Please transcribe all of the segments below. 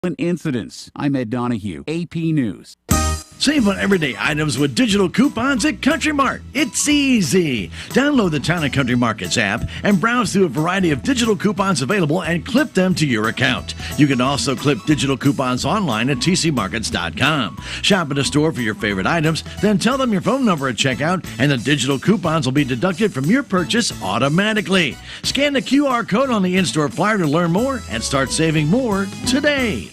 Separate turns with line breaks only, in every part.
Incidents. I'm Ed Donahue, AP News.
Save on everyday items with digital coupons at Country Mart. It's easy. Download the Town & Country Markets app and browse through a variety of digital coupons available and clip them to your account. You can also clip digital coupons online at tcmarkets.com. Shop at a store for your favorite items, then tell them your phone number at checkout, and the digital coupons will be deducted from your purchase automatically. Scan the QR code on the in-store flyer to learn more and start saving more today.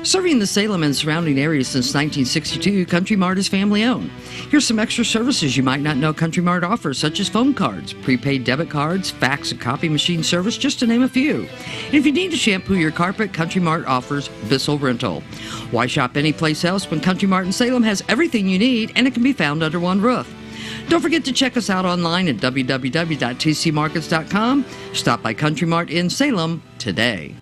Serving the Salem and surrounding areas since 1962, Country Mart is family-owned. Here's some extra services you might not know Country Mart offers, such as phone cards, prepaid debit cards, fax and copy machine service, just to name a few. And if you need to shampoo your carpet, Country Mart offers Bissell Rental. Why shop anyplace else when Country Mart in Salem has everything you need and it can be found under one roof? Don't forget to check us out online at www.tcmarkets.com. Stop by Country Mart in Salem today.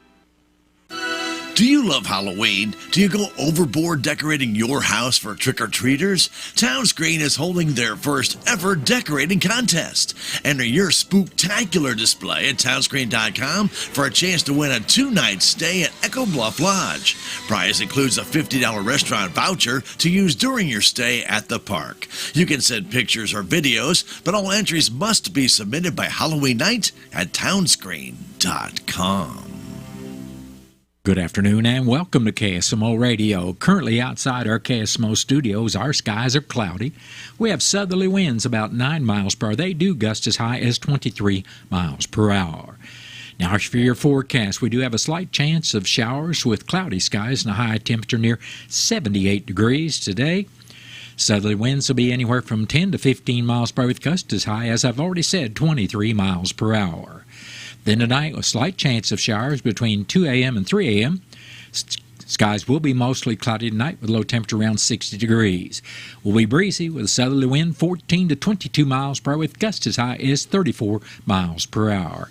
Do you love Halloween? Do you go overboard decorating your house for trick-or-treaters? Towns Green is holding their first ever decorating contest. Enter your spooktacular display at townsgreen.com for a chance to win a 2-night stay at Echo Bluff Lodge. Prize includes a $50 restaurant voucher to use during your stay at the park. You can send pictures or videos, but all entries must be submitted by Halloween night at townsgreen.com.
Good afternoon and welcome to KSMO Radio. Currently outside our KSMO studios, our skies are cloudy. We have southerly winds about 9 miles per hour. They do gust as high as 23 miles per hour. Now, for your forecast, we do have a slight chance of showers with cloudy skies and a high temperature near 78 degrees today. Southerly winds will be anywhere from 10 to 15 miles per hour with gusts as high as I've already said, 23 miles per hour. Then tonight, a slight chance of showers between 2 a.m. and 3 a.m. Skies will be mostly cloudy tonight with low temperature around 60 degrees. Will be breezy with a southerly wind 14 to 22 miles per hour with gusts as high as 34 miles per hour.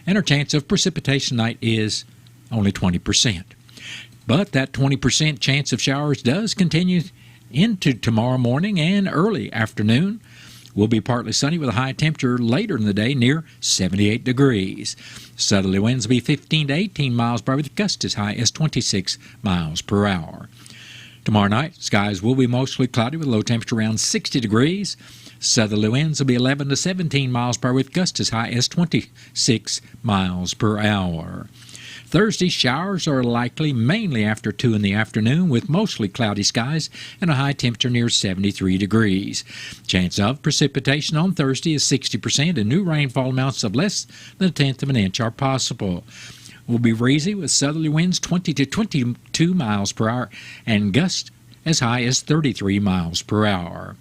And our chance of precipitation tonight is only 20%. But that 20% chance of showers does continue into tomorrow morning and early afternoon. Will be partly sunny with a high temperature later in the day near 78 degrees. Southerly winds will be 15 to 18 miles per hour with gusts as high as 26 miles per hour. Tomorrow night, skies will be mostly cloudy with a low temperature around 60 degrees. Southerly winds will be 11 to 17 miles per hour with gusts as high as 26 miles per hour. Thursday, showers are likely mainly after 2 in the afternoon with mostly cloudy skies and a high temperature near 73 degrees. Chance of precipitation on Thursday is 60% and new rainfall amounts of less than a tenth of an inch are possible. Will be breezy with southerly winds 20 to 22 miles per hour and gusts as high as 33 miles per hour.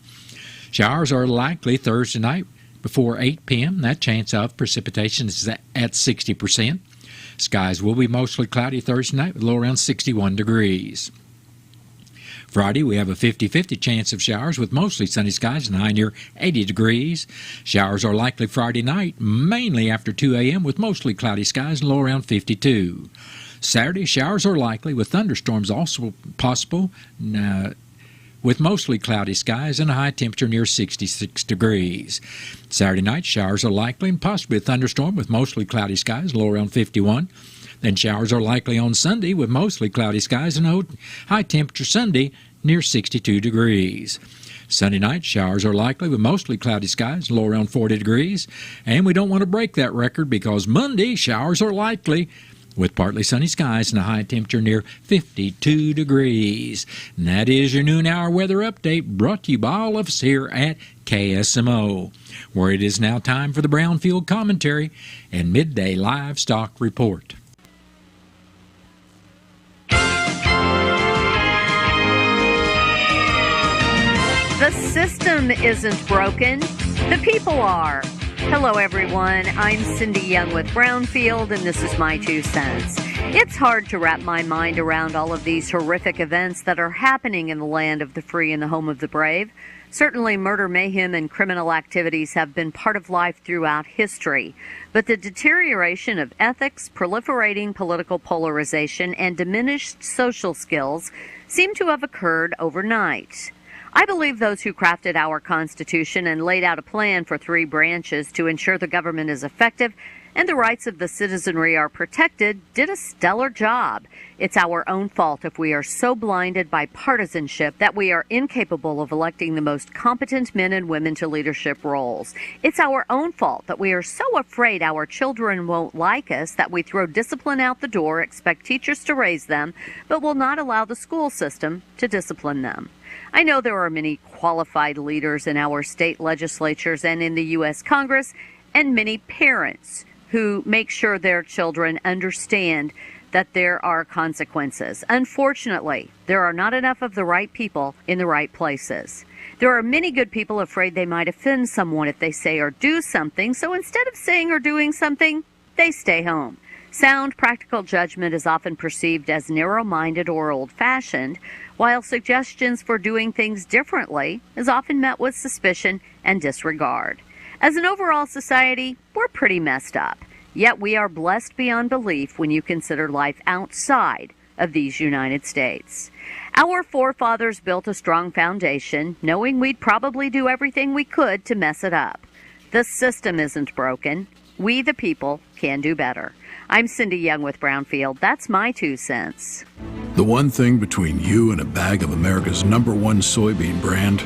Showers are likely Thursday night before 8 p.m. That chance of precipitation is at 60%. Skies will be mostly cloudy Thursday night with low around 61 degrees. Friday, we have a 50-50 chance of showers with mostly sunny skies and high near 80 degrees. Showers are likely Friday night, mainly after 2 a.m. with mostly cloudy skies and low around 52. Saturday, showers are likely with thunderstorms also possible with mostly cloudy skies and a high temperature near 66 degrees. Saturday night, showers are likely and possibly a thunderstorm with mostly cloudy skies, low around 51. Then showers are likely on Sunday with mostly cloudy skies and a high temperature Sunday near 62 degrees. Sunday night, showers are likely with mostly cloudy skies, low around 40 degrees. And we don't want to break that record because Monday, showers are likely with partly sunny skies and a high temperature near 52 degrees. And that is your noon hour weather update brought to you by all of us here at KSMO, where it is now time for the Brownfield Commentary and Midday Livestock Report.
The system isn't broken, the people are. Hello, everyone. I'm Cindy Young with Brownfield, and this is my 2 cents. It's hard to wrap my mind around all of these horrific events that are happening in the land of the free and the home of the brave. Certainly, murder, mayhem, and criminal activities have been part of life throughout history. But the deterioration of ethics, proliferating political polarization, and diminished social skills seem to have occurred overnight. I believe those who crafted our Constitution and laid out a plan for 3 branches to ensure the government is effective and the rights of the citizenry are protected, did a stellar job. It's our own fault if we are so blinded by partisanship that we are incapable of electing the most competent men and women to leadership roles. It's our own fault that we are so afraid our children won't like us that we throw discipline out the door, expect teachers to raise them, but will not allow the school system to discipline them. I know there are many qualified leaders in our state legislatures and in the U.S. Congress, and many parents who make sure their children understand that there are consequences. Unfortunately, there are not enough of the right people in the right places. There are many good people afraid they might offend someone if they say or do something, so instead of saying or doing something, they stay home. Sound, practical judgment is often perceived as narrow-minded or old-fashioned, while suggestions for doing things differently is often met with suspicion and disregard. As an overall society, we're pretty messed up. Yet we are blessed beyond belief when you consider life outside of these United States. Our forefathers built a strong foundation, knowing we'd probably do everything we could to mess it up. The system isn't broken. We, the people, can do better. I'm Cindy Young with Brownfield. That's my 2 cents.
The one thing between you and a bag of America's #1 soybean brand,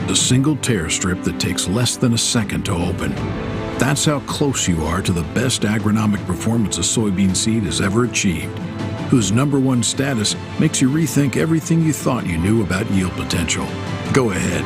the single tear strip that takes less than a second to open. That's how close you are to the best agronomic performance a soybean seed has ever achieved, whose #1 status makes you rethink everything you thought you knew about yield potential. Go ahead.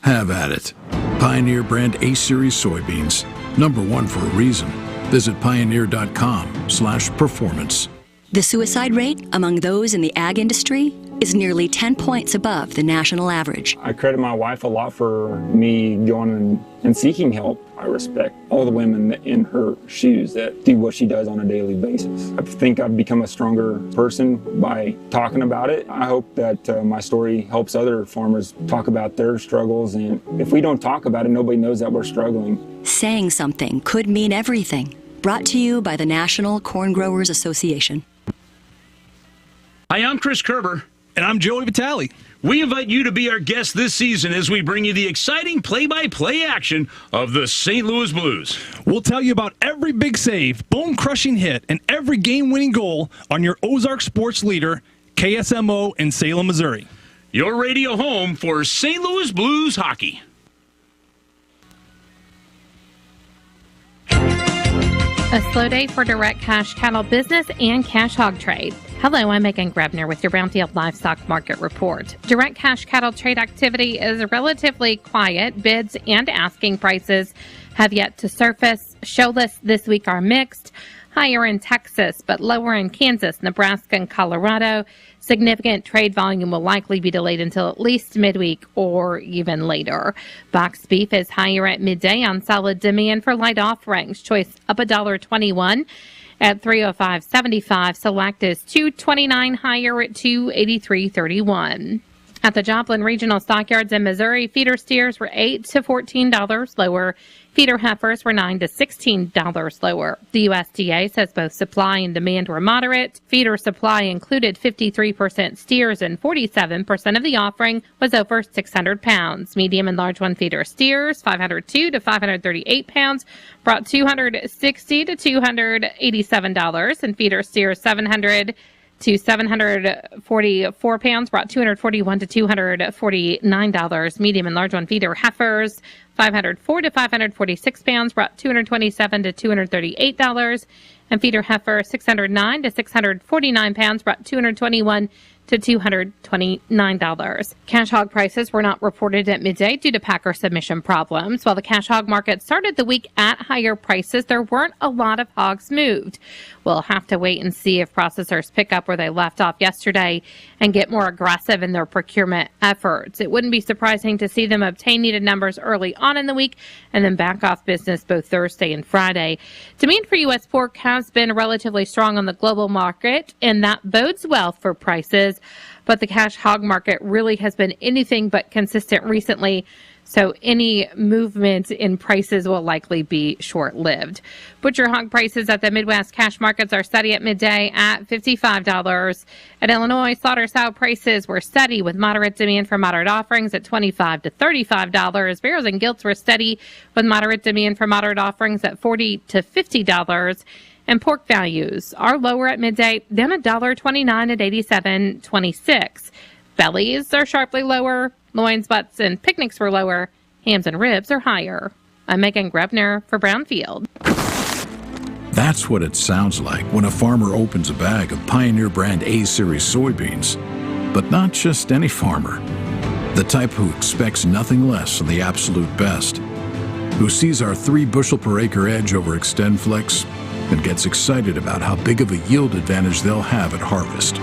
Have at it. Pioneer brand A-Series soybeans. #1 for a reason. Visit pioneer.com/performance.
The suicide rate among those in the ag industry is nearly 10 points above the national average.
I credit my wife a lot for me going and seeking help. I respect all the women in her shoes that do what she does on a daily basis. I think I've become a stronger person by talking about it. I hope that my story helps other farmers talk about their struggles. And if we don't talk about it, nobody knows that we're struggling.
Saying something could mean everything. Brought to you by the National Corn Growers Association.
Hi, I'm Chris Kerber.
And I'm Joey Vitale.
We invite you to be our guest this season as we bring you the exciting play-by-play action of the St. Louis Blues.
We'll tell you about every big save, bone-crushing hit, and every game-winning goal on your Ozark sports leader, KSMO in Salem, Missouri.
Your radio home for St. Louis Blues hockey.
A slow day for direct cash cattle business and cash hog trade. Hello, I'm Megan Grebner with your Brownfield Livestock Market Report. Direct cash cattle trade activity is relatively quiet. Bids and asking prices have yet to surface. Show lists this week are mixed. Higher in Texas, but lower in Kansas, Nebraska, and Colorado. Significant trade volume will likely be delayed until at least midweek or even later. Box beef is higher at midday on solid demand for light offerings. Choice up $1.21 at $305.75. Select is $2.29 higher at $283.31. At the Joplin Regional Stockyards in Missouri, feeder steers were $8 to $14 lower. Feeder heifers were $9 to $16 lower. The USDA says both supply and demand were moderate. Feeder supply included 53% steers and 47% of the offering was over 600 pounds. Medium and large one feeder steers, 502 to 538 pounds, brought $260 to $287, and feeder steers 700 to 744 pounds, brought $241 to $249. Medium and large one feeder heifers, 504 to 546 pounds, brought $227 to $238. And feeder heifer, 609 to 649 pounds, brought $221 to $229. Cash hog prices were not reported at midday due to packer submission problems. While the cash hog market started the week at higher prices, there weren't a lot of hogs moved. We'll have to wait and see if processors pick up where they left off yesterday and get more aggressive in their procurement efforts. It wouldn't be surprising to see them obtain needed numbers early on in the week and then back off business both Thursday and Friday. Demand for U.S. pork has been relatively strong on the global market, and that bodes well for prices. But the cash hog market really has been anything but consistent recently. so any movement in prices will likely be short-lived. Butcher hog prices at the Midwest cash markets are steady at midday at $55. At Illinois, slaughter sow prices were steady with moderate demand for moderate offerings at $25 to $35. Barrels and gilts were steady with moderate demand for moderate offerings at $40 to $50. And pork values are lower at midday, down $1.29 at $87.26. Bellies are sharply lower. Loins, butts, and picnics were lower. Hams and ribs are higher. I'm Megan Grebner for Brownfield.
That's what it sounds like when a farmer opens a bag of Pioneer brand A-Series soybeans. But not just any farmer. The type who expects nothing less than the absolute best. Who sees our 3 bushel per acre edge over XtendFlex and gets excited about how big of a yield advantage they'll have at harvest.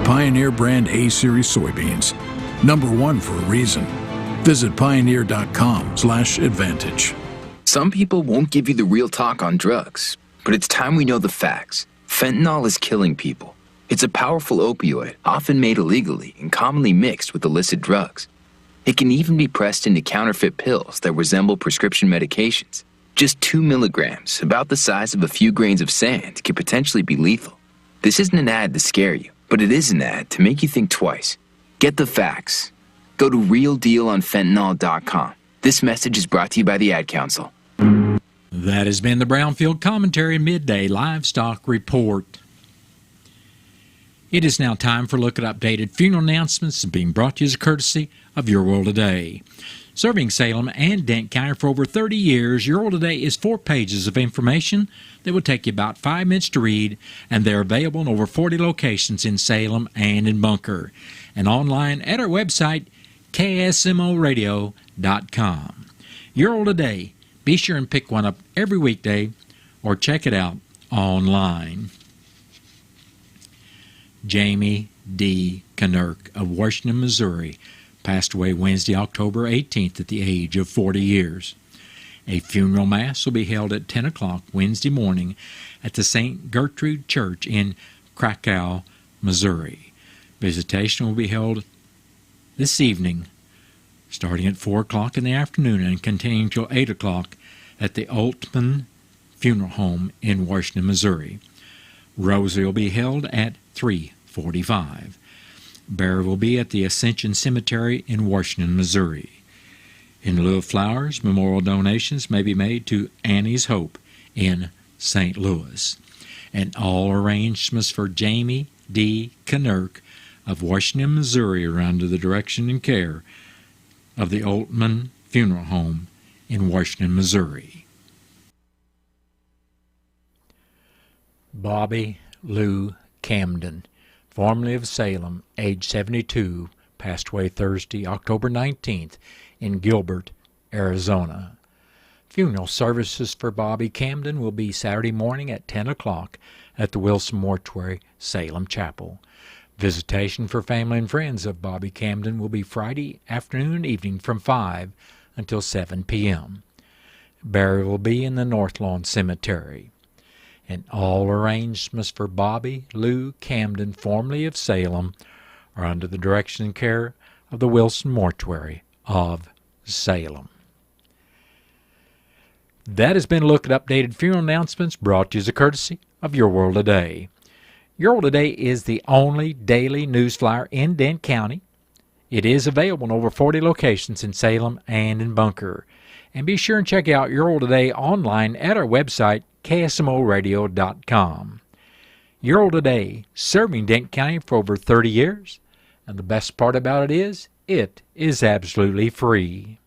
Pioneer brand A-Series soybeans. #1 for a reason. Visit pioneer.com/advantage.
Some people won't give you the real talk on drugs, but it's time we know the facts. Fentanyl is killing people. It's a powerful opioid, often made illegally and commonly mixed with illicit drugs. It can even be pressed into counterfeit pills that resemble prescription medications. Just 2 milligrams, about the size of a few grains of sand, can potentially be lethal. This isn't an ad to scare you, but it is an ad to make you think twice. Get the facts. Go to realdealonfentanyl.com. This message is brought to you by the Ad Council.
That has been the Brownfield Commentary Midday Livestock Report. It is now time for a look at updated funeral announcements being brought to you as a courtesy of Your World Today. Serving Salem and Dent County for over 30 years, Your World Today is 4 pages of information that will take you about 5 minutes to read, and they're available in over 40 locations in Salem and in Bunker, and online at our website, KSMOradio.com. Your World Today. Be sure and pick one up every weekday or check it out online. Jamie D. Knirk of Washington, Missouri, passed away Wednesday, October 18th at the age of 40 years. A funeral mass will be held at 10 o'clock Wednesday morning at the St. Gertrude Church in Krakow, Missouri. Visitation will be held this evening, starting at 4 o'clock in the afternoon and continuing till 8 o'clock at the Altman Funeral Home in Washington, Missouri. Rosary will be held at 3:45. Burial will be at the Ascension Cemetery in Washington, Missouri. In lieu of flowers, memorial donations may be made to Annie's Hope in St. Louis. And all arrangements for Jamie D. Knirk of Washington, Missouri are under the direction and care of the Altman Funeral Home in Washington, Missouri. Bobby Lou Camden, formerly of Salem, age 72, passed away Thursday, October 19th in Gilbert, Arizona. Funeral services for Bobby Camden will be Saturday morning at 10 o'clock at the Wilson Mortuary, Salem Chapel. Visitation for family and friends of Bobby Camden will be Friday afternoon and evening from 5 until 7 p.m. Burial will be in the North Lawn Cemetery. And all arrangements for Bobby Lou Camden, formerly of Salem, are under the direction and care of the Wilson Mortuary of Salem. That has been a look at updated funeral announcements brought to you as a courtesy of Your World Today. Your World Today is the only daily news flyer in Dent County. It is available in over 40 locations in Salem and in Bunker. And be sure and check out Your World Today online at our website, KSMOradio.com. Your World Today, serving Dent County for over 30 years. And the best part about it is absolutely free.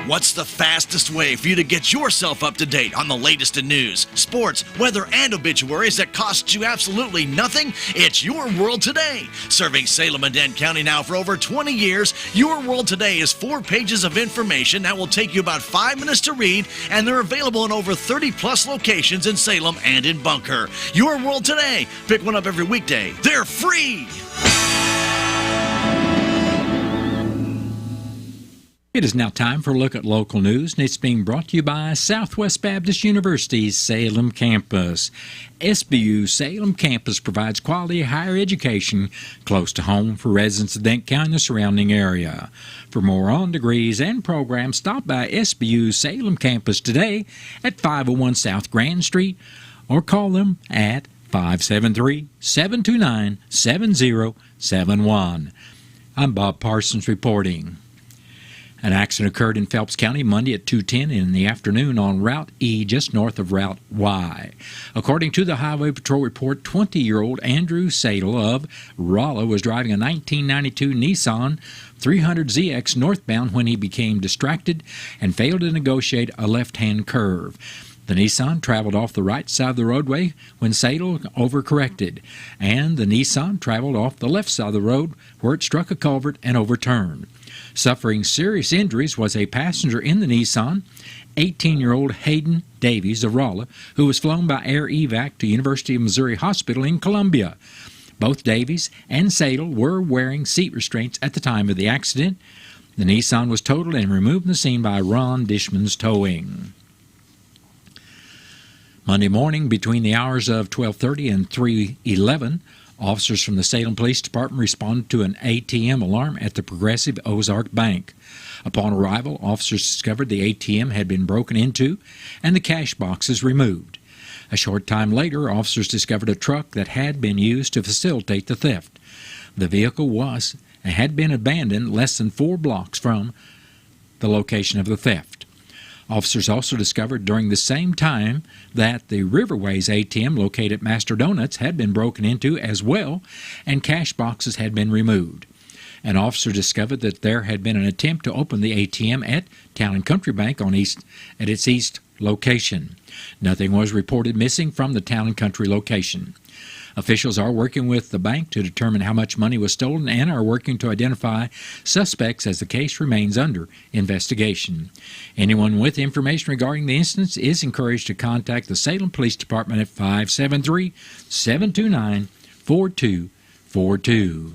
What's the fastest way for you to get yourself up to date on the latest in news, sports, weather, and obituaries that costs you absolutely nothing? It's Your World Today. Serving Salem and Dent County now for over 20 years, Your World Today is 4 pages of information that will take you about 5 minutes to read, and they're available in over 30-plus locations in Salem and in Bunker. Your World Today. Pick one up every weekday. They're free.
It is now time for a look at local news, and it's being brought to you by Southwest Baptist University's Salem campus. SBU Salem campus provides quality higher education close to home for residents of Dent County and the surrounding area. For more on degrees and programs, stop by SBU Salem campus today at 501 South Grand Street or call them at 573-729-7071. I'm Bob Parsons reporting. An accident occurred in Phelps County Monday at 2:10 in the afternoon on Route E, just north of Route Y. According to the Highway Patrol report, 20-year-old Andrew Sadel of Rolla was driving a 1992 Nissan 300ZX northbound when he became distracted and failed to negotiate a left-hand curve. The Nissan traveled off the right side of the roadway when Sadel overcorrected, and the Nissan traveled off the left side of the road where it struck a culvert and overturned. Suffering serious injuries was a passenger in the Nissan, 18-year-old Hayden Davies of Rolla, who was flown by air evac to University of Missouri Hospital in Columbia. Both Davies and Sadel were wearing seat restraints at the time of the accident. The Nissan was totaled and removed from the scene by Ron Dishman's Towing. Monday morning, between the hours of 12:30 and 3:11, officers from the Salem Police Department responded to an ATM alarm at the Progressive Ozark Bank. Upon arrival, officers discovered the ATM had been broken into and the cash boxes removed. A short time later, officers discovered a truck that had been used to facilitate the theft. The vehicle had been abandoned less than 4 blocks from the location of the theft. Officers also discovered during the same time that the Riverways ATM located at Master Donuts had been broken into as well, and cash boxes had been removed. An officer discovered that there had been an attempt to open the ATM at Town and Country Bank at its east location. Nothing was reported missing from the Town and Country location. Officials are working with the bank to determine how much money was stolen and are working to identify suspects as the case remains under investigation. Anyone with information regarding the incident is encouraged to contact the Salem Police Department at 573-729-4242.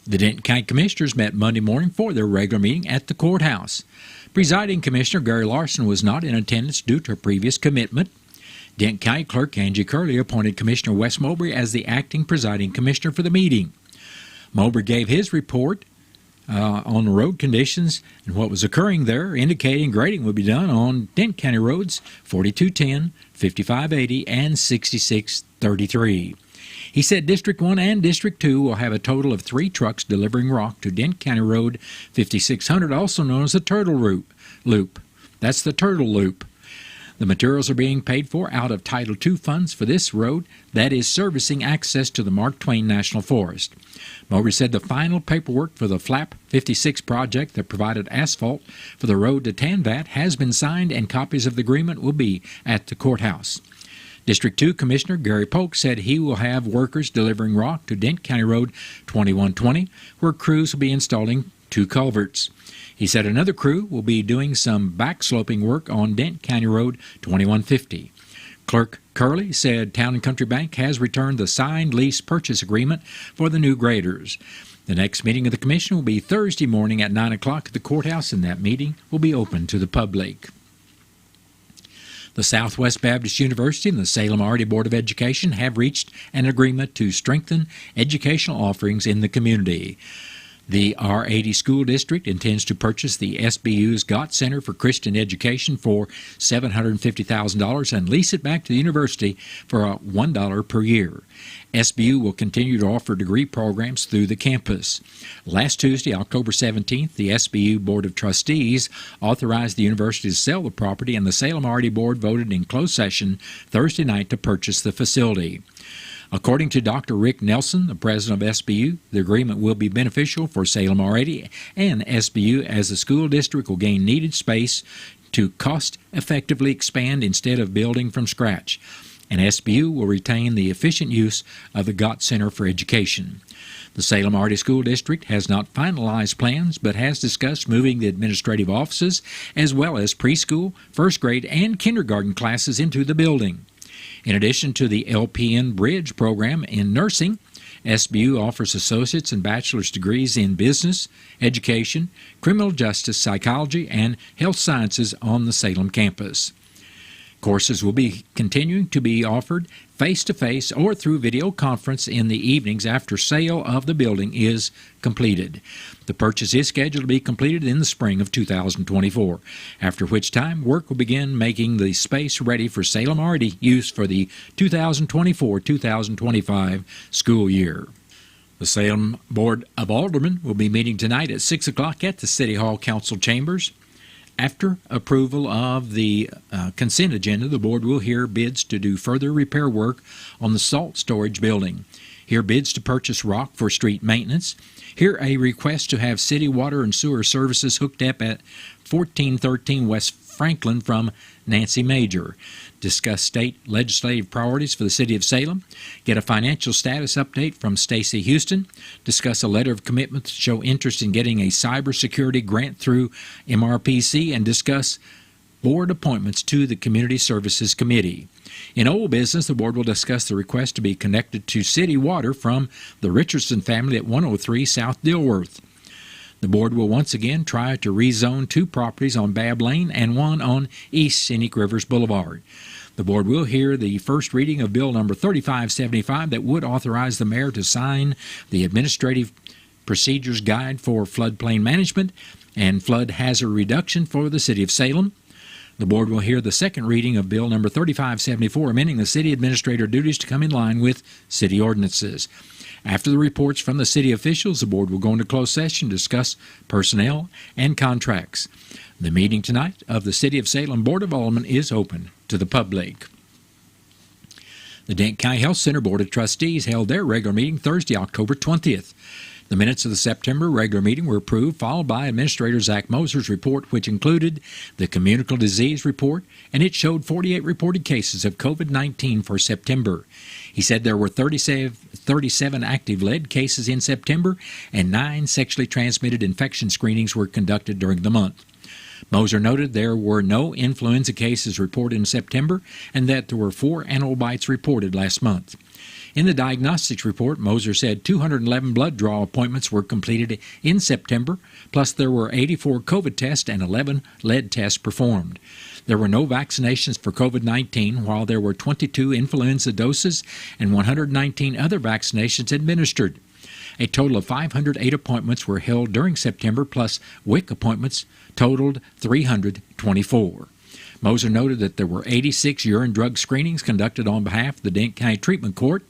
The Denton County Commissioners met Monday morning for their regular meeting at the courthouse. Presiding Commissioner Gary Larson was not in attendance due to a previous commitment. Denton County Clerk Angie Curley appointed Commissioner Wes Mowbray as the acting presiding commissioner for the meeting. Mowbray gave his report on the road conditions and what was occurring there, indicating grading would be done on Denton County roads 4210, 5580, and 6633. He said District 1 and District 2 will have a total of 3 trucks delivering rock to Denton County Road 5600, also known as the Turtle Loop. That's the Turtle Loop. The materials are being paid for out of Title II funds for this road that is servicing access to the Mark Twain National Forest. Mowbray said the final paperwork for the Flap 56 project that provided asphalt for the road to Tanvat has been signed, and copies of the agreement will be at the courthouse. District 2 Commissioner Gary Polk said he will have workers delivering rock to Denton County Road 2120, where crews will be installing 2 culverts. He said another crew will be doing some backsloping work on Denton County Road 2150. Clerk Curley said Town and Country Bank has returned the signed lease purchase agreement for the new graders. The next meeting of the commission will be Thursday morning at 9 o'clock at the courthouse, and that meeting will be open to the public. The Southwest Baptist University and the Salem Arty Board of Education have reached an agreement to strengthen educational offerings in the community. The R80 School District intends to purchase the SBU's Gott Center for Christian Education for $750,000 and lease it back to the university for $1 per year. SBU will continue to offer degree programs through the campus. Last Tuesday, October 17th, the SBU Board of Trustees authorized the university to sell the property, and the Salem Arty Board voted in closed session Thursday night to purchase the facility. According to Dr. Rick Nelson, the president of SBU, the agreement will be beneficial for Salem Arty and SBU as the school district will gain needed space to cost-effectively expand instead of building from scratch, and SBU will retain the efficient use of the Gott Center for Education. The Salem Arty School District has not finalized plans, but has discussed moving the administrative offices as well as preschool, first grade, and kindergarten classes into the building. In addition to the LPN Bridge program in nursing, SBU offers associate's and bachelor's degrees in business, education, criminal justice, psychology, and health sciences on the Salem campus. Courses will be continuing to be offered face-to-face or through video conference in the evenings after sale of the building is completed. The purchase is scheduled to be completed in the spring of 2024, after which time work will begin making the space ready for Salem RD use for the 2024-2025 school year. The Salem Board of Aldermen will be meeting tonight at 6 o'clock at the City Hall Council Chambers. After approval of the consent agenda, the board will hear bids to do further repair work on the salt storage building, hear bids to purchase rock for street maintenance, hear a request to have city water and sewer services hooked up at 1413 West Franklin from Nancy Major, discuss state legislative priorities for the city of Salem, get a financial status update from Stacy Houston, discuss a letter of commitment to show interest in getting a cybersecurity grant through MRPC, and discuss board appointments to the Community Services Committee. In old business, the board will discuss the request to be connected to city water from the Richardson family at 103 South Dilworth. The board will once again try to rezone 2 properties on Babb Lane and 1 on East Scenic Rivers Boulevard. The board will hear the first reading of Bill number 3575 that would authorize the mayor to sign the Administrative Procedures Guide for Floodplain Management and Flood Hazard Reduction for the City of Salem. The board will hear the second reading of Bill number 3574, amending the city administrator duties to come in line with city ordinances. After the reports from the city officials, the board will go into closed session to discuss personnel and contracts. The meeting tonight of the City of Salem Board of Aldermen is open to the public. The Dent County Health Center Board of Trustees held their regular meeting Thursday, October 20th. The minutes of the September regular meeting were approved, followed by Administrator Zach Moser's report, which included the communicable disease report, and it showed 48 reported cases of COVID-19 for September. He said there were 37 active lead cases in September, and 9 sexually transmitted infection screenings were conducted during the month. Moser noted there were no influenza cases reported in September, and that there were 4 animal bites reported last month. In the diagnostics report, Moser said 211 blood draw appointments were completed in September, plus there were 84 COVID tests and 11 lead tests performed. There were no vaccinations for COVID-19, while there were 22 influenza doses and 119 other vaccinations administered. A total of 508 appointments were held during September, plus WIC appointments totaled 324. Moser noted that there were 86 urine drug screenings conducted on behalf of the Dent County Treatment Court.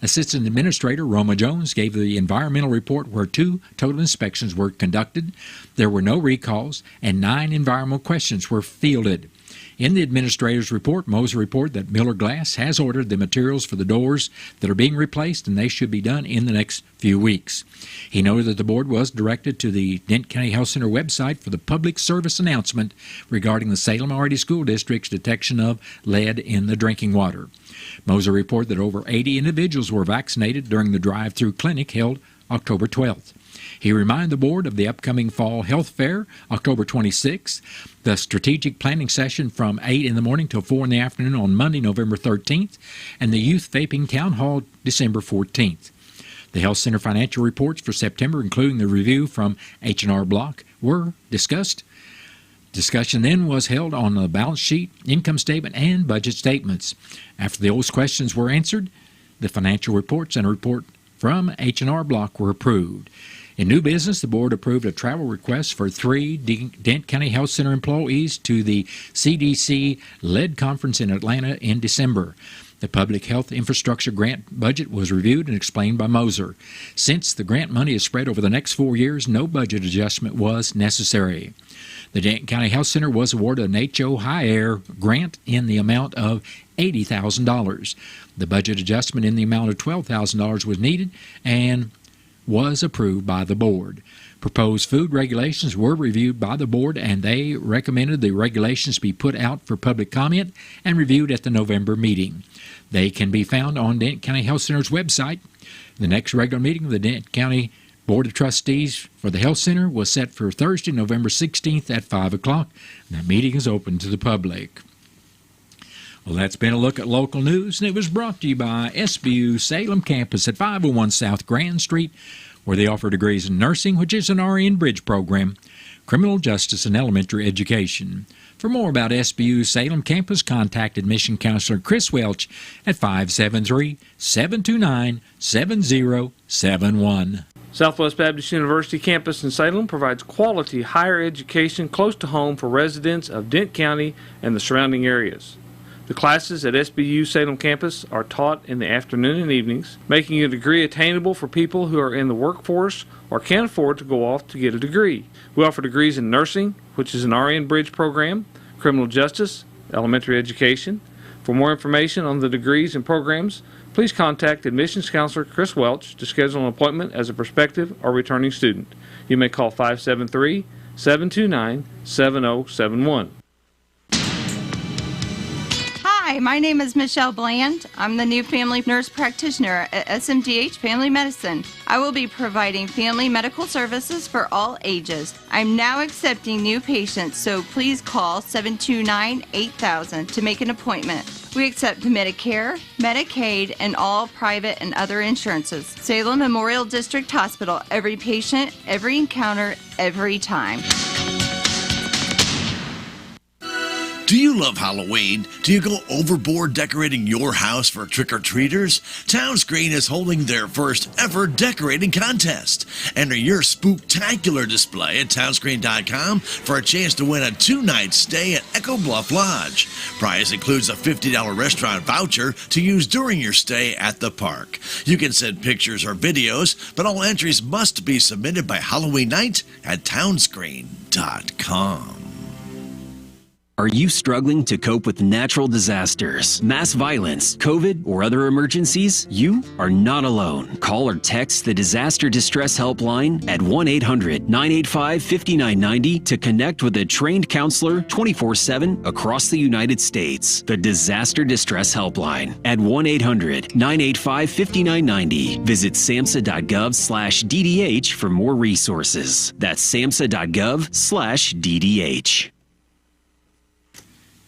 Assistant Administrator Roma Jones gave the environmental report where 2 total inspections were conducted. There were no recalls, and 9 environmental questions were fielded. In the administrator's report, Moser reported that Miller Glass has ordered the materials for the doors that are being replaced, and they should be done in the next few weeks. He noted that the board was directed to the Dent County Health Center website for the public service announcement regarding the Salem RD School District's detection of lead in the drinking water. Moser reported that over 80 individuals were vaccinated during the drive-through clinic held October 12th. He reminded the board of the upcoming Fall Health Fair, October 26th, the strategic planning session from 8 in the morning till 4 in the afternoon on Monday, November 13th, and the Youth Vaping Town Hall, December 14th. The Health Center financial reports for September, including the review from H&R Block, were discussed. Discussion then was held on the balance sheet, income statement, and budget statements. After those questions were answered, the financial reports and a report from H&R Block were approved. In new business, the board approved a travel request for 3 Dent County Health Center employees to the CDC Lead Conference in Atlanta in December. The Public Health Infrastructure Grant budget was reviewed and explained by Moser. Since the grant money is spread over the next 4 years, no budget adjustment was necessary. The Dent County Health Center was awarded an HO High Air grant in the amount of $80,000. The budget adjustment in the amount of $12,000 was needed and was approved by the board. Proposed food regulations were reviewed by the board, and they recommended the regulations be put out for public comment and reviewed at the November meeting. They can be found on Dent County Health Center's website. The next regular meeting of the Dent County Board of Trustees for the Health Center was set for Thursday, November 16th at 5 o'clock. That meeting is open to the public. Well, that's been a look at local news, and it was brought to you by SBU Salem Campus at 501 South Grand Street, where they offer degrees in nursing, which is an RN Bridge program, criminal justice, and elementary education. For more about SBU Salem Campus, contact admission counselor Chris Welch at 573-729-7071.
Southwest Baptist University campus in Salem provides quality higher education close to home for residents of Dent County and the surrounding areas. The classes at SBU Salem campus are taught in the afternoon and evenings, making a degree attainable for people who are in the workforce or can't afford to go off to get a degree. We offer degrees in nursing, which is an RN Bridge program, criminal justice, elementary education. For more information on the degrees and programs, please contact admissions counselor Chris Welch to schedule an appointment as a prospective or returning student. You may call 573-729-7071.
Hi, my name is Michelle Bland. I'm the new family nurse practitioner at SMDH Family Medicine. I will be providing family medical services for all ages. I'm now accepting new patients, so please call 729-8000 to make an appointment. We accept Medicare, Medicaid, and all private and other insurances. Salem Memorial District Hospital, every patient, every encounter, every time.
Do you love Halloween? Do you go overboard decorating your house for trick-or-treaters? Towns Green is holding their first ever decorating contest. Enter your spooktacular display at townsgreen.com for a chance to win a 2-night stay at Echo Bluff Lodge. Prize includes a $50 restaurant voucher to use during your stay at the park. You can send pictures or videos, but all entries must be submitted by Halloween night at townsgreen.com.
Are you struggling to cope with natural disasters, mass violence, COVID, or other emergencies? You are not alone. Call or text the Disaster Distress Helpline at 1-800-985-5990 to connect with a trained counselor 24/7 across the United States. The Disaster Distress Helpline at 1-800-985-5990. Visit samhsa.gov/DDH for more resources. That's samhsa.gov/DDH.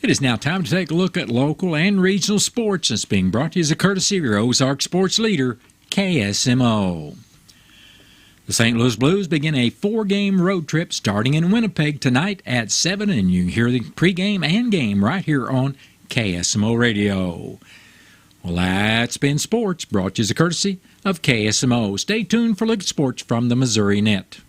It is now time to take a look at local and regional sports. It's being brought to you as a courtesy of your Ozark sports leader, KSMO. The St. Louis Blues begin a 4-game road trip starting in Winnipeg tonight at 7, and you can hear the pregame and game right here on KSMO Radio. Well, that's been sports, brought to you as a courtesy of KSMO. Stay tuned for Look at Sports from the Missouri Net.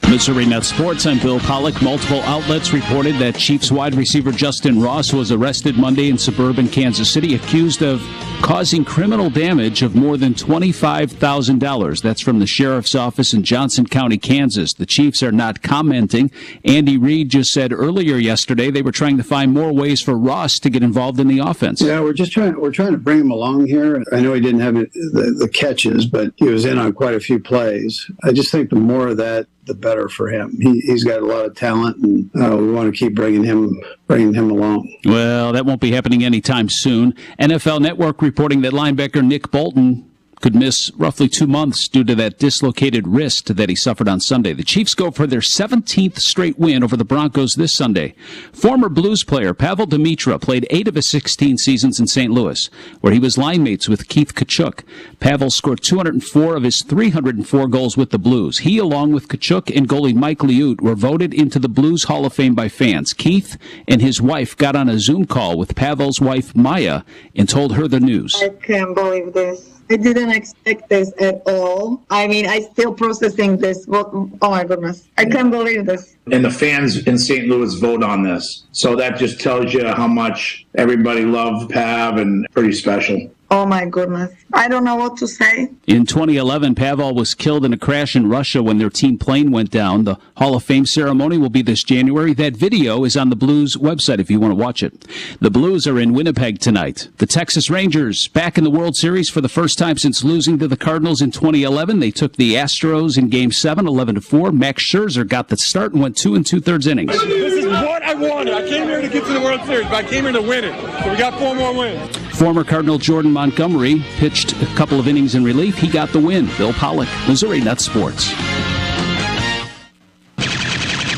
Missouri Net Sports, I'm Bill Pollock. Multiple outlets reported that Chiefs wide receiver Justin Ross was arrested Monday in suburban Kansas City, accused of causing criminal damage of more than $25,000. That's from the sheriff's office in Johnson County, Kansas. The Chiefs are not commenting. Andy Reid just said earlier yesterday they were trying to find more ways for Ross to get involved in the offense.
Yeah, we're trying to bring him along here. I know he didn't have the catches, but he was in on quite a few plays. I just think the more of that, the better for him. He's got a lot of talent, and we want to keep bringing him along.
Well, that won't be happening anytime soon. NFL Network reporting that linebacker Nick Bolton could miss roughly 2 months due to that dislocated wrist that he suffered on Sunday. The Chiefs go for their 17th straight win over the Broncos this Sunday. Former Blues player Pavel Demitra played 8 of his 16 seasons in St. Louis, where he was line mates with Keith Tkachuk. Pavel scored 204 of his 304 goals with the Blues. He, along with Tkachuk and goalie Mike Liut, were voted into the Blues Hall of Fame by fans. Keith and his wife got on a Zoom call with Pavel's wife, Maya, and told her the news.
I can't believe this. I didn't expect this at all. I mean, I'm still processing this. Oh my goodness. I can't believe this.
And the fans in St. Louis vote on this. So that just tells you how much everybody loved Pav, and pretty special.
Oh my goodness. I don't know what to say.
In 2011, Pavel was killed in a crash in Russia when their team plane went down. The Hall of Fame ceremony will be this January. That video is on the Blues website if you want to watch it. The Blues are in Winnipeg tonight. The Texas Rangers back in the World Series for the first time since losing to the Cardinals in 2011. They took the Astros in Game 7, 11-4. Max Scherzer got the start and went 2 2/3 innings.
This is what I wanted. I came here to get to the World Series, but I came here to win it. So we got 4 more wins.
Former Cardinal Jordan Montgomery pitched a couple of innings in relief. He got the win. Bill Pollock, Missouri Net Sports.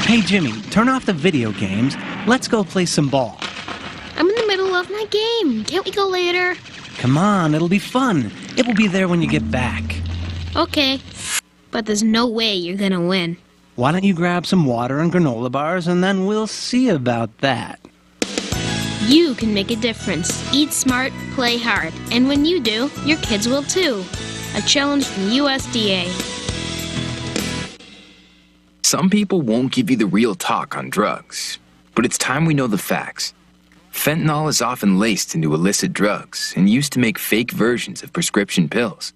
Hey, Jimmy, turn off the video games. Let's go play some ball.
I'm in the
love my game. Can't we go later?
Come on, it'll be fun. It will be there when you get back.
Okay. But there's no way you're gonna win.
Why don't you grab some water and granola bars, and then we'll see about that.
You can make a difference. Eat smart, play hard. And when you do, your kids will too. A challenge from USDA.
Some people won't give you the real talk on drugs, but it's time we know the facts. Fentanyl is often laced into illicit drugs and used to make fake versions of prescription pills.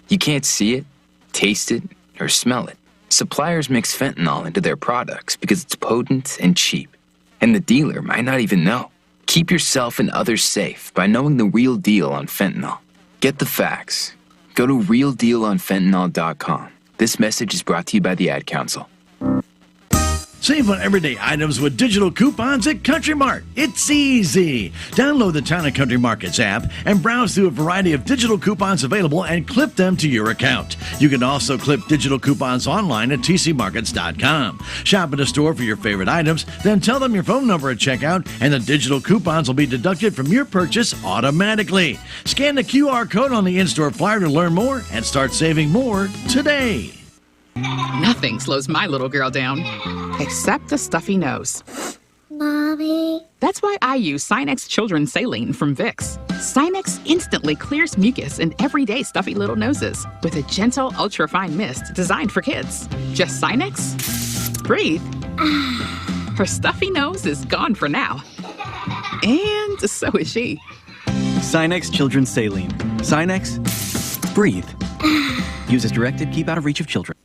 You can't see it, taste it, or smell it. Suppliers mix fentanyl into their products because it's potent and cheap, and the dealer might not even know. Keep yourself and others safe by knowing the real deal on fentanyl. Get the facts. Go to realdealonfentanyl.com. This message is brought to you by the Ad Council.
Save on everyday items with digital coupons at Country Mart. It's easy. Download the Town & Country Markets app and browse through a variety of digital coupons available and clip them to your account. You can also clip digital coupons online at tcmarkets.com. Shop at a store for your favorite items, then tell them your phone number at checkout, and the digital coupons will be deducted from your purchase automatically. Scan the QR code on the in-store flyer to learn more and start saving more today.
Nothing slows my little girl down, except a stuffy nose.
Mommy.
That's why I use Sinex Children's Saline from Vicks. Sinex instantly clears mucus in everyday stuffy little noses with a gentle, ultra-fine mist designed for kids. Just Sinex? Breathe. Her stuffy nose is gone for now. And so is she.
Sinex Children's Saline. Sinex, breathe. Use as directed, keep out of reach of children.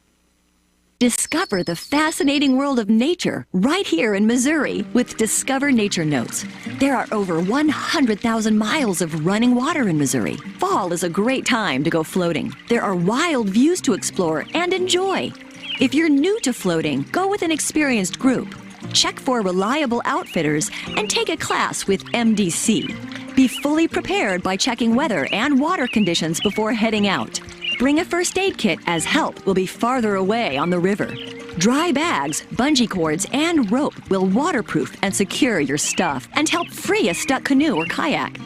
Discover the fascinating world of nature right here in Missouri with Discover Nature Notes. There are over 100,000 miles of running water in Missouri. Fall is a great time to go floating. There are wild views to explore and enjoy. If you're new to floating, go with an experienced group. Check for reliable outfitters and take a class with MDC. Be fully prepared by checking weather and water conditions before heading out. Bring a first aid kit as help will be farther away on the river. Dry bags, bungee cords, and rope will waterproof and secure your stuff and help free a stuck canoe or kayak.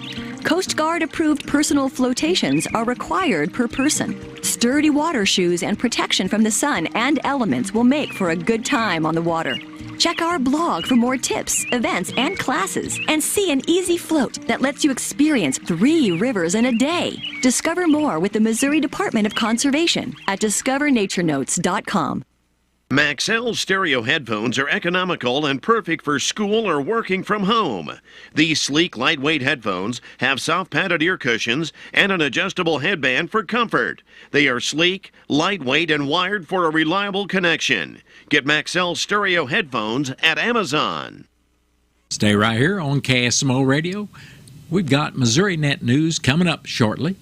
Coast Guard approved personal flotations are required per person. Sturdy water shoes and protection from the sun and elements will make for a good time on the water. Check our blog for more tips, events, and classes, and see an easy float that lets you experience 3 rivers in a day. Discover more with the Missouri Department of Conservation at discovernaturennotes.com.
Maxell stereo headphones are economical and perfect for school or working from home. These sleek, lightweight headphones have soft padded ear cushions and an adjustable headband for comfort. They are sleek, lightweight, and wired for a reliable connection. Get Maxell stereo headphones at Amazon.
Stay right here on KSMO Radio. We've got Missouri Net News coming up shortly.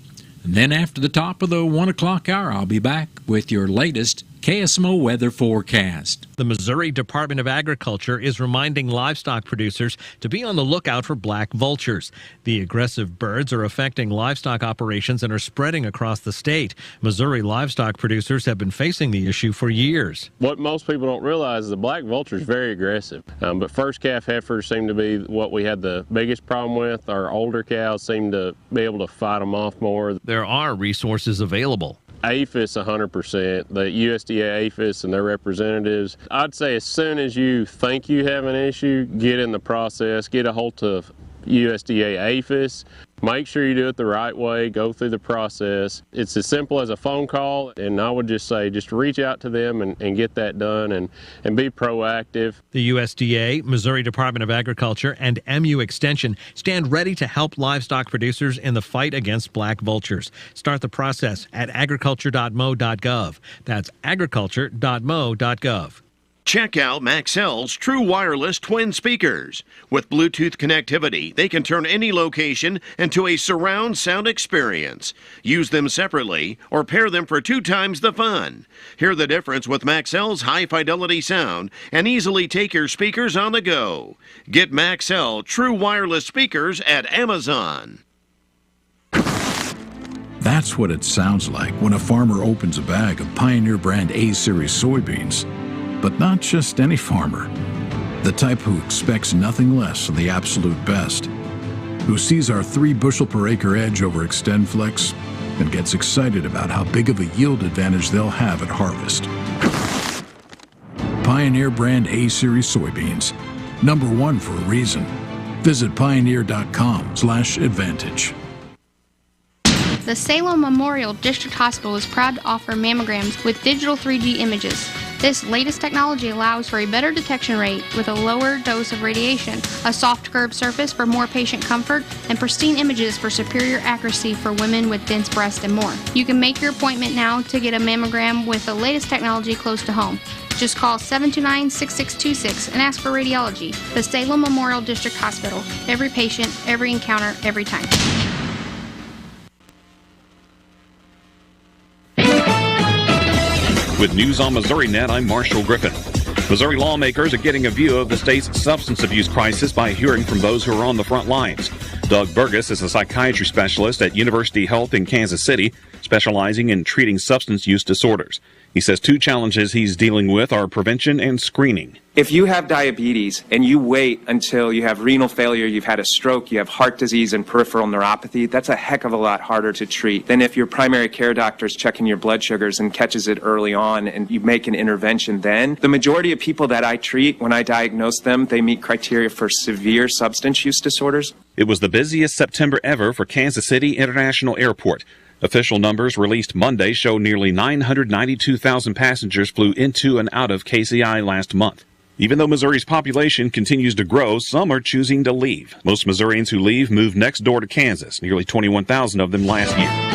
And then after the top of the 1 o'clock hour, I'll be back with your latest KSMO weather forecast.
The Missouri Department of Agriculture is reminding livestock producers to be on the lookout for black vultures. The aggressive birds are affecting livestock operations and are spreading across the state. Missouri livestock producers have been facing the issue for years.
What most people don't realize is the black vulture is very aggressive. But first calf heifers seem to be what we had the biggest problem with. Our older cows seem to be able to fight them off more.
There are resources available.
APHIS 100%, the USDA APHIS and their representatives. I'd say as soon as you think you have an issue, get in the process, get a hold of USDA APHIS. Make sure you do it the right way, go through the process. It's as simple as a phone call, and I would just say just reach out to them and get that done and be proactive.
The USDA, Missouri Department of Agriculture, and MU Extension stand ready to help livestock producers in the fight against black vultures. Start the process at agriculture.mo.gov. That's agriculture.mo.gov.
Check out Maxell's true wireless twin speakers. With Bluetooth connectivity, they can turn any location into a surround sound experience. Use them separately or pair them for 2 times the fun. Hear the difference with Maxell's high-fidelity sound and easily take your speakers on the go. Get Maxell true wireless speakers at Amazon.
That's what it sounds like when a farmer opens a bag of Pioneer brand A-Series soybeans. But not just any farmer. The type who expects nothing less than the absolute best. who sees our 3 bushel per acre edge over XtendFlex and gets excited about how big of a yield advantage they'll have at harvest. Pioneer brand A-Series soybeans, #1 for a reason. Visit pioneer.com/advantage.
The Salem Memorial District Hospital is proud to offer mammograms with digital 3D images. This latest technology allows for a better detection rate with a lower dose of radiation, a soft curved surface for more patient comfort, and pristine images for superior accuracy for women with dense breasts and more. You can make your appointment now to get a mammogram with the latest technology close to home. Just call 729-6626 and ask for radiology. The Salem Memorial District Hospital. Every patient, every encounter, every time.
With News on Missouri Net, I'm Marshall Griffin. Missouri lawmakers are getting a view of the state's substance abuse crisis by hearing from those who are on the front lines. Doug Burgess is a psychiatry specialist at University Health in Kansas City, specializing in treating substance use disorders. He says 2 challenges he's dealing with are prevention and screening.
If you have diabetes and you wait until you have renal failure, you've had a stroke, you have heart disease and peripheral neuropathy, that's a heck of a lot harder to treat than if your primary care doctor is checking your blood sugars and catches it early on and you make an intervention then. The majority of people that I treat, when I diagnose them, they meet criteria for severe substance use disorders.
It was the busiest September ever for Kansas City International Airport. Official numbers released Monday show nearly 992,000 passengers flew into and out of KCI last month. Even though Missouri's population continues to grow, some are choosing to leave. Most Missourians who leave move next door to Kansas, nearly 21,000 of them last year.